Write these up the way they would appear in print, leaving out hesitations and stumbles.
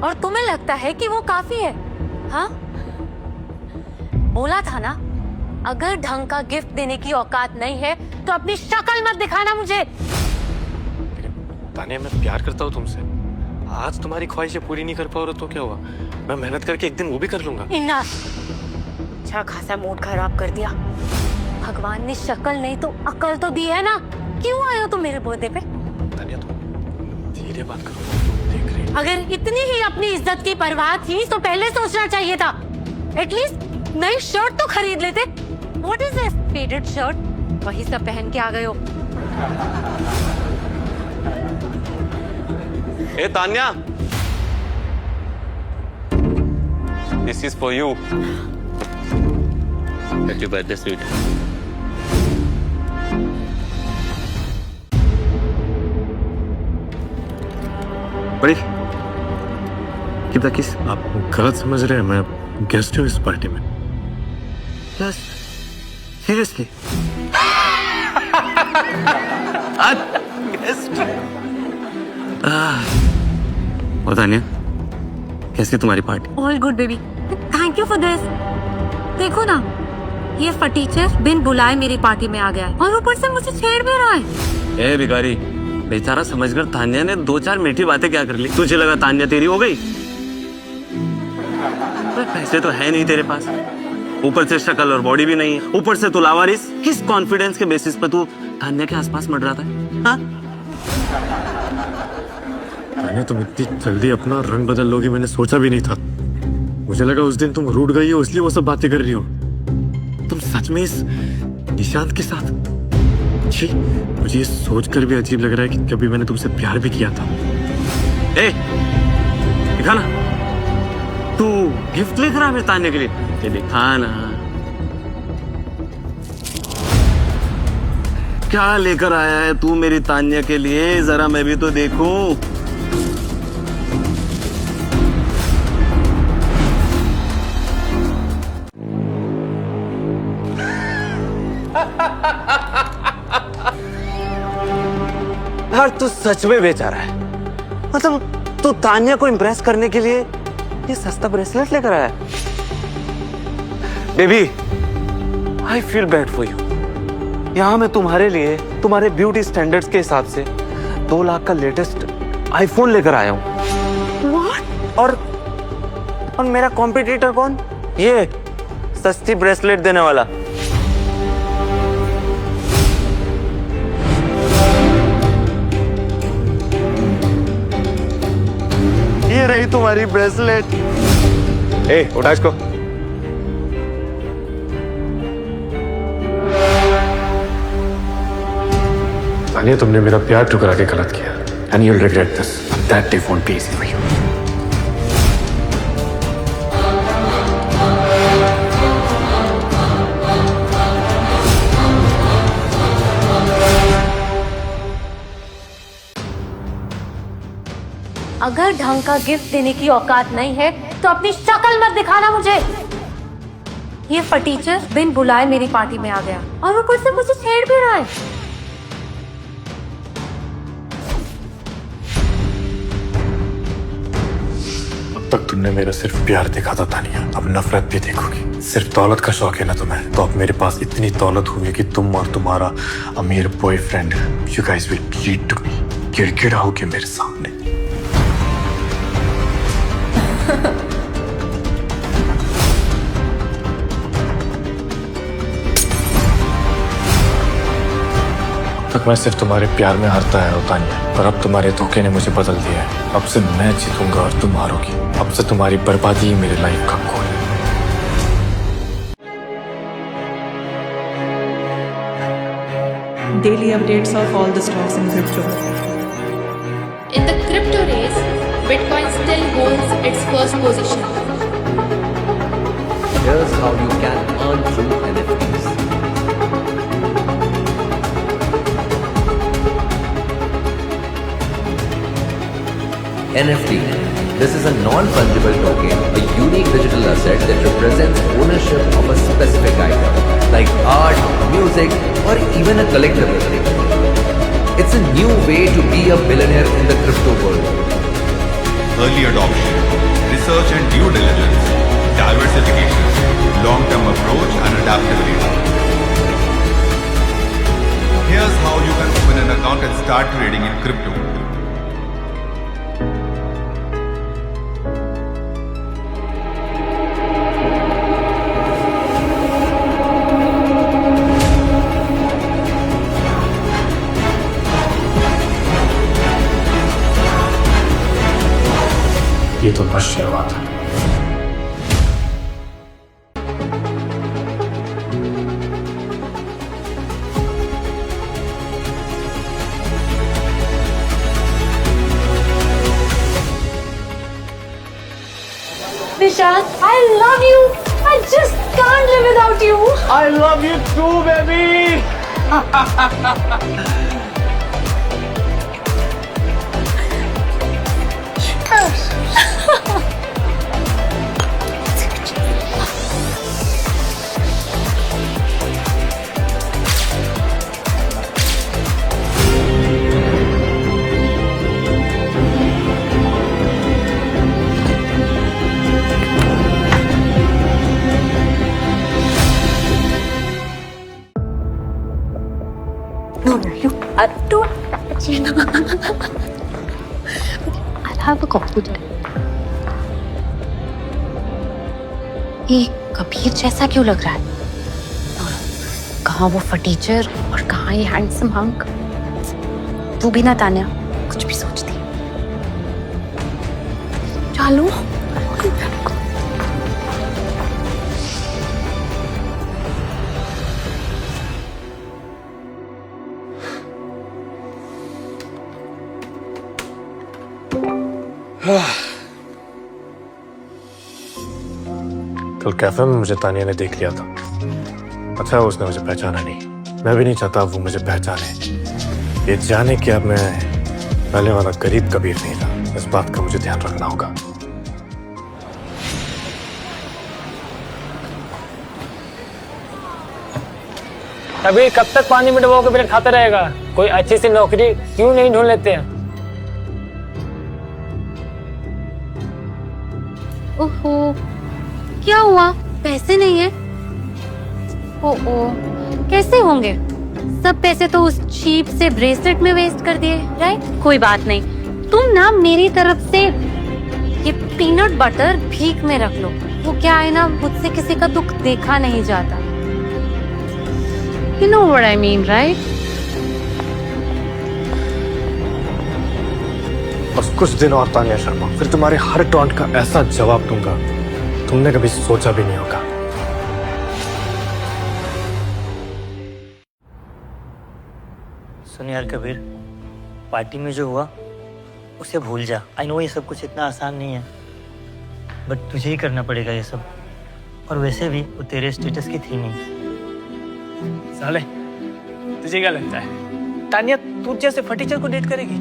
और तुम्हें लगता है कि वो काफी है? हाँ, बोला था ना, अगर ढंग का गिफ्ट देने की औकात नहीं है तो अपनी शक्ल मत दिखाना मुझे। तानिया, मैं प्यार करता हूँ तुमसे। आज तुम्हारी ख्वाहिशें पूरी नहीं कर पाओ तो क्या हुआ? मैं मेहनत करके एक दिन वो भी कर लूंगा। अच्छा खासा मूड खराब कर दिया। भगवान ने शक्ल नहीं तो अकल तो दी है ना। क्यों आए हो तुम मेरे बर्थडे पे? तानिया, तुम धीरे बात करो, तुम देख रही। अगर इतनी ही अपनी इज्जत की परवाह थी तो पहले सोचना चाहिए था। एटलीस्ट नई शर्ट तो खरीद लेते। What is this faded shirt? वही सब पहन के आ गए हो। ए Tanya, this is for you. Happy birthday sweet. बड़ी कितना किस आप गलत समझ रहे हैं। मैं गेस्ट हूँ इस पार्टी में। सीरियसली? गेस्ट? तानिया, कैसी तुम्हारी party? All good baby, thank you for this. देखो ना, ये फटीचर बिन बुलाए मेरी पार्टी में आ गया है और ऊपर से मुझे छेड़ भी रहा है। ए भिखारी, बेचारा समझकर तान्या ने 2-4 मीठी बातें क्या कर ली। तुझे लगा तान्या तेरी हो गई? पैसे तो है नहीं तेरे पास, ऊपर से शक्ल और बॉडी भी नहीं है, ऊपर से तू लावारिस। किस कॉन्फिडेंस के बेसिस पर तू तान्या के आसपास मंडरा था? हाँ? तान्या, तुम इतनी जल्दी अपना रंग बदल लोगी मैंने सोचा भी नहीं था। मुझे लगा उस दिन तुम रूठ गई हो इसलिए वो सब बातें कर रही हो। तुम सच में इस निशांत के साथ? जी, मुझे ये सोचकर भी अजीब लग रहा है कि कभी मैंने तुमसे प्यार भी किया था। ए, दिखा ना, तू गिफ्ट लेकर रहा है तान्या के लिए? ये दिखा ना, क्या लेकर आया है तू मेरी तान्या के लिए? जरा मैं भी तो देखूं। यार तू सच में बेचारा है। मतलब तू तान्या को इम्प्रेस करने के लिए ये सस्ता ब्रेसलेट लेकर आया। Baby, I feel bad for you. यहाँ मैं तुम्हारे लिए, तुम्हारे ब्यूटी स्टैंडर्ड्स के हिसाब से 2 लाख का लेटेस्ट आईफोन लेकर आया हूँ। What? और मेरा कॉम्पिटिटर कौन? ये सस्ती ब्रेसलेट देने वाला। ये रही तुम्हारी ब्रेसलेट। ए, उठा इसको। तानिया, तुमने मेरा प्यार ठुकरा के गलत किया। And you'll regret this. That day won't be easy for you. अगर ढंग का गिफ्ट देने की औकात नहीं है तो अपनी शक्ल मत दिखाना मुझे। ये फटीचर बिन बुलाए मेरी पार्टी में आ गया और ऊपर से मुझे छेड़ भी रहा है। अब तक तुमने मेरा सिर्फ प्यार देखा था तानिया, अब नफरत भी देखोगी। सिर्फ दौलत का शौक है ना तुम्हें, तो अब मेरे पास इतनी दौलत होगी कि तुम और तुम्हारा अमीर boyfriend, you guys will treat me, गिड़गिड़ाओगे मेरे सामने। तक मैं सिर्फ तुम्हारे प्यार में हारता है तानिया, पर अब तुम्हारे धोखे ने मुझे बदल दिया है। अब से मैं जीतूंगा और तुम हारोगी। अब से तुम्हारी बर्बादी ही मेरी लाइफ का गोल है। Daily updates of all the stocks in crypto. In the crypto race, Bitcoin still holds its first position. Here's how you can earn through NFTs. NFT. This is a non-fungible token, a unique digital asset that represents ownership of a specific item, like art, music, or even a collectible. It's a new way to be a billionaire in the crypto world. early adoption, research and due diligence, diversification, long-term approach and adaptability. Here's how you can open an account and start trading in crypto. ये तो बस शुरुआत है। Nishant, I love you. I just can't live without you. I love you too, baby. No, you don't. I'll have a coffee today. ये कबीर जैसा क्यों लग रहा है? कहाँ वो फटीचर और कहाँ ये हैंडसम हंक? तू भी ना तान्या कुछ भी सोचती। चलो। कल कैफे में मुझे तानिया ने देख लिया था। अच्छा उसने मुझे पहचाना नहीं। मैं भी नहीं चाहता वो मुझे पहचाने। ये जाने कि अब मैं पहले वाला गरीब कबीर नहीं था। इस बात का मुझे ध्यान रखना होगा। कबीर कब तक पानी में डुबो के ब्रेड खाता रहेगा? कोई अच्छी सी नौकरी क्यों नहीं ढूंढ लेते हैं? ओहो, क्या हुआ? पैसे नहीं है? ओहो, कैसे होंगे? सब पैसे तो उस चीप से ब्रेसलेट में वेस्ट कर दिए, राइट? कोई बात नहीं, तुम ना मेरी तरफ से ये पीनट बटर भीख में रख लो। वो क्या है ना, मुझसे किसी का दुख देखा नहीं जाता। You know what I mean, right? बस कुछ दिन और तानिया शर्मा, फिर तुम्हारे हर टॉन्ट का ऐसा जवाब दूंगा तुमने कभी सोचा भी नहीं होगा। सुन यार कबीर, पार्टी में जो हुआ उसे भूल जा। आई नो ये सब कुछ इतना आसान नहीं है, बट तुझे ही करना पड़ेगा ये सब। और वैसे भी वो तेरे स्टेटस की थी नहीं। साले, तुझे क्या लगता है तानिया तू जैसे फटीचर को डेट करेगी?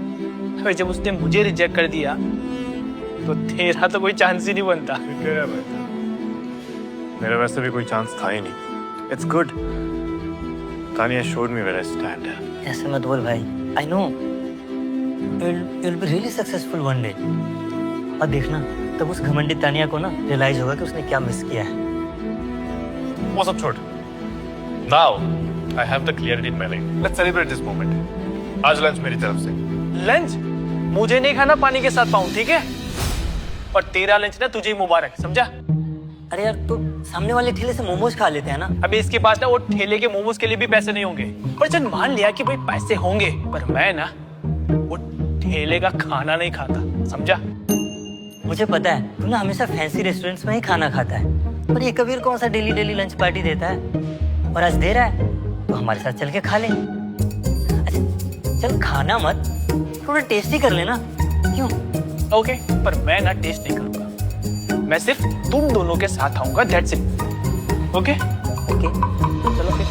अरे जब उसने मुझे रिजेक्ट कर दिया तो तेरा तो कोई चांस ही नहीं बनता। मेरा वैसे भी कोई चांस था ही नहीं। It's good. Tania showed me where I stand. ऐसे मत बोल भाई। I know you'll be really successful one day। और देखना तब उस घमंडी तानिया को ना रियलाइज होगा कि उसने क्या मिस किया है। वो सब छोड़। Now I have the clarity in my life. Let's celebrate this moment. आज लंच मेरी तरफ से। लंच मुझे नहीं खाना, पानी के साथ पाऊं, ठीक है? और तेरा लंच ना तुझे ही मुबारक, समझा? अरे यार तो सामने वाले ठेले से मोमोज खा लेते हैं ना। अभी इसके पास ना वो ठेले के मोमोज के लिए भी पैसे नहीं होंगे। पर चल मान लिया कि भाई पैसे होंगे, पर मैं ना वो ठेले का खाना नहीं खाता, समझा? मुझे पता है तू ना हमेशा फैंसी रेस्टोरेंट्स में ही खाना खाता है, पर ये कबीर कौन सा डेली डेली लंच पार्टी देता है? और आज दे रहा है तो हमारे साथ चल के खा ले। अच्छा चल खाना मत, थोड़ा टेस्ट ही कर लेना। क्यों? ओके, पर मैं ना टेस्ट नहीं करूंगा। मैं सिर्फ तुम दोनों के साथ आऊंगा, दैट्स इट। ओके ओके चलो फिर।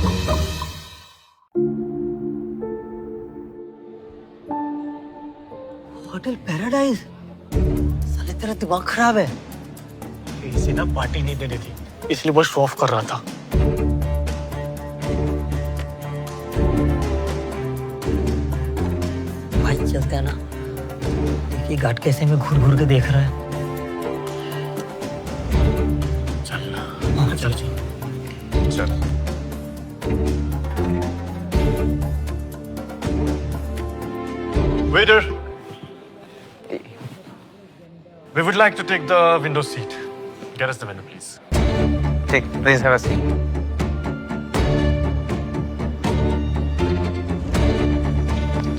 होटल पैराडाइज, साले तेरा दिमाग खराब है। इसे ना पार्टी नहीं देनी थी, इसलिए वो शो ऑफ कर रहा था। भाई चलते हैं ना। ये गार्ड कैसे में घूर घूर के देख रहा है। चल चल चल चल। Waiter, we would like to take the window seat. Get us the menu, please. ठीक, प्लीज हैव अ सीट।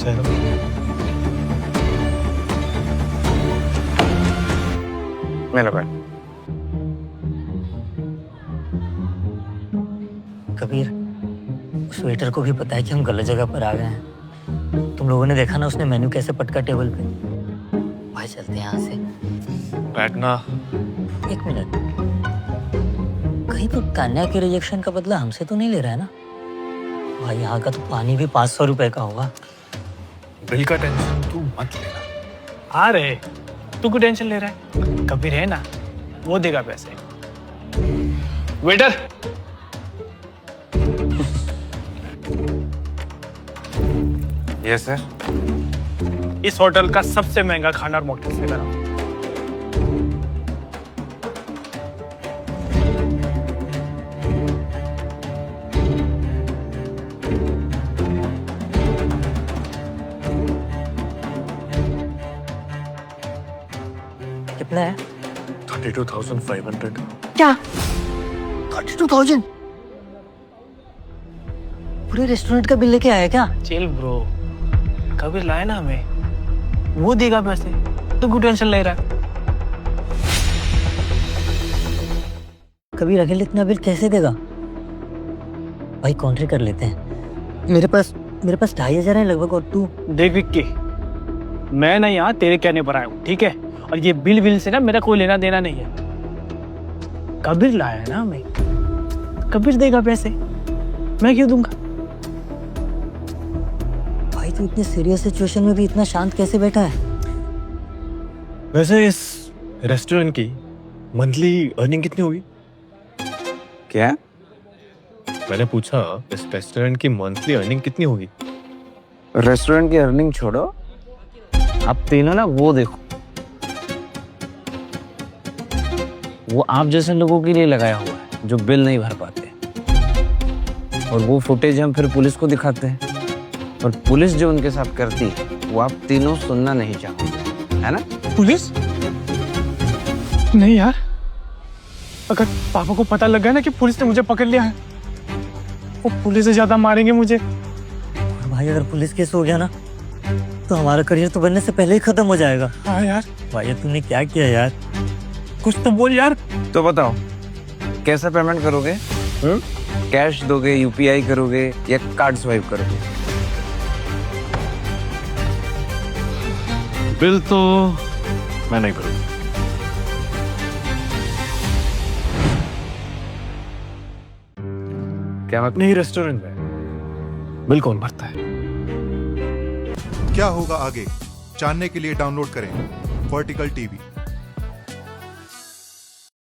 चलो। मेरा बैठ। कबीर, उस वेटर को भी पता है कि हम गलत जगह पर आ गए हैं। तुम लोगों ने देखा ना उसने मेन्यू कैसे पटका टेबल पे। भाई चलते हैं यहाँ से। बैठना। एक मिनट, कहीं तो तान्या के रिजेक्शन का बदला हमसे तो नहीं ले रहा है ना? भाई यहाँ का तो पानी भी 500 रुपए का होगा। बिल का टेंशन तू मत लेना। आ रहे, तू क्यों टेंशन ले रहा है? कबीर है ना, वो देगा पैसे। Waiter, yes sir. इस होटल का सबसे महंगा खाना और मॉकटेल से बनाओ। कितना है? 32,500। क्या? 32,000? पूरे रेस्टोरेंट का बिल लेके आया क्या? चिल ब्रो, कबीर लाए ना हमें, वो देगा पैसे। तो क्यों टेंशन ले रहा है? कबीर अकेले इतना बिल कैसे देगा? भाई काउंटर कर लेते हैं। मेरे पास 2,500 है लगभग। और तू? देख विक्की, मैं ना यहाँ तेरे कहने पर आया हूँ, ठीक है? और ये बिल से ना मेरा कोई लेना देना नहीं है। कबीर लाया है ना हमें, कबीर देगा पैसे, मैं क्यों दूंगा? भाई तू इतने सीरियस सिचुएशन में भी इतना शांत कैसे बैठा है? वैसे इस रेस्टोरेंट की मंथली अर्निंग कितनी होगी? क्या? मैंने पूछा इस रेस्टोरेंट की मंथली अर्निंग कितनी होगी? रेस्टोरेंट की अर्निंग छोड़ो, आप तीनों ना वो देखो, वो आप जैसे लोगों के लिए लगाया हुआ है जो बिल नहीं भर पाते, और वो फुटेज हम फिर पुलिस को दिखाते हैं, और पुलिस जो उनके साथ करती है वो आप तीनों सुनना नहीं चाहोगे, है ना? पुलिस? नहीं यार, अगर पापा को पता लग गया ना कि पुलिस ने मुझे पकड़ लिया है, वो पुलिस से ज्यादा मारेंगे मुझे। और भाई अगर पुलिस केस हो गया ना तो हमारा करियर तो बनने से पहले ही खत्म हो जाएगा। हाँ यार। भाई तुमने क्या किया यार? कुछ तो बोल यार। तो बताओ कैसा पेमेंट करोगे? कैश दोगे, यूपीआई करोगे या कार्ड स्वाइप करोगे? बिल तो मैं नहीं भरूंगा। क्या अपने ही रेस्टोरेंट में बिल कौन भरता है? क्या होगा आगे जानने के लिए डाउनलोड करें वर्टिकल टीवी।